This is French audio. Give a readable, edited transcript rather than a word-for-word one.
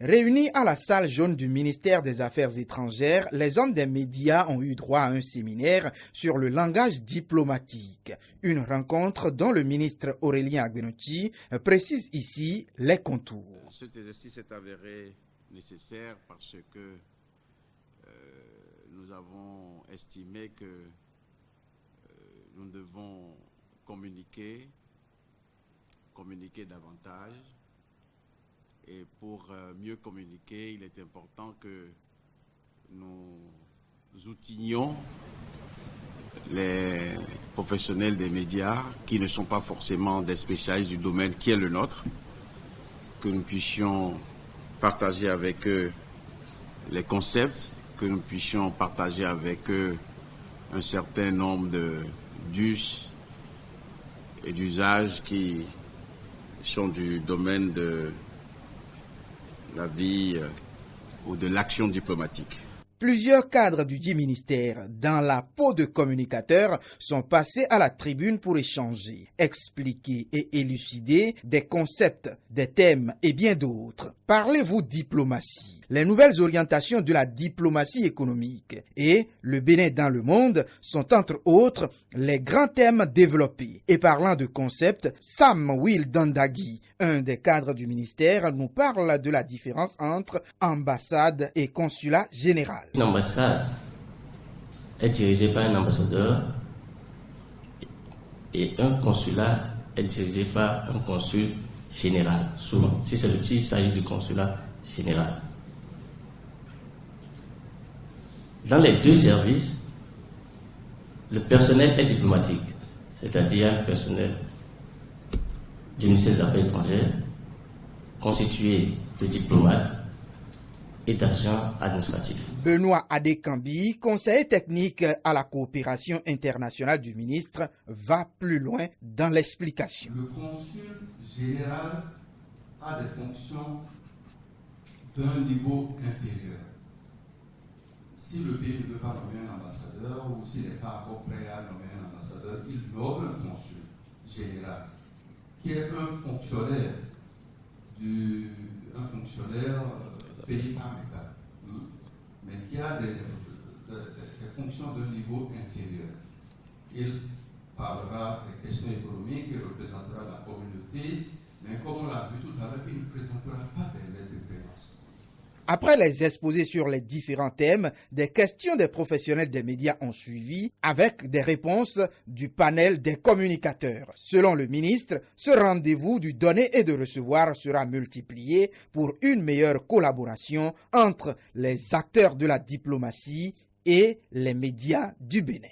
Réunis à la salle jaune du ministère des Affaires étrangères, les hommes des médias ont eu droit à un séminaire sur le langage diplomatique. Une rencontre dont le ministre Aurélien Agbenouti précise ici les contours. Cet exercice est avéré nécessaire parce que nous avons estimé que nous devons communiquer davantage. Et pour mieux communiquer, il est important que nous outillions les professionnels des médias qui ne sont pas forcément des spécialistes du domaine qui est le nôtre, que nous puissions partager avec eux les concepts, que nous puissions partager avec eux un certain nombre d'us et d'usages qui sont du domaine de la vie ou de l'action diplomatique. Plusieurs cadres du dit ministère, dans la peau de communicateurs, sont passés à la tribune pour échanger, expliquer et élucider des concepts, des thèmes et bien d'autres. Parlez-vous diplomatie, les nouvelles orientations de la diplomatie économique et le Bénin dans le monde sont entre autres les grands thèmes développés. Et parlant de concepts, Sam Will Dandagi, un des cadres du ministère, nous parle de la différence entre ambassade et consulat général. Une ambassade est dirigée par un ambassadeur et un consulat est dirigé par un consul général, souvent. Si c'est le type, il s'agit du consulat général. Dans les deux services, le personnel est diplomatique, c'est-à-dire un personnel du ministère des Affaires étrangères constitué de diplomates et d'agents administratifs. Benoît Adekambi, conseiller technique à la coopération internationale du ministre, va plus loin dans l'explication. Le consul général a des fonctions d'un niveau inférieur. Si le pays ne veut pas nommer un ambassadeur ou s'il n'est pas encore prêt à nommer un ambassadeur, il nomme un consul général qui est un fonctionnaire pays amical, mais qui a des fonctions d'un niveau inférieur. Il parlera des questions économiques, il représentera la communauté, mais comme on l'a vu tout à l'heure, il ne présentera pas des lettres de créance. Après les exposés sur les différents thèmes, des questions des professionnels des médias ont suivi avec des réponses du panel des communicateurs. Selon le ministre, ce rendez-vous du donner et de recevoir sera multiplié pour une meilleure collaboration entre les acteurs de la diplomatie et les médias du Bénin.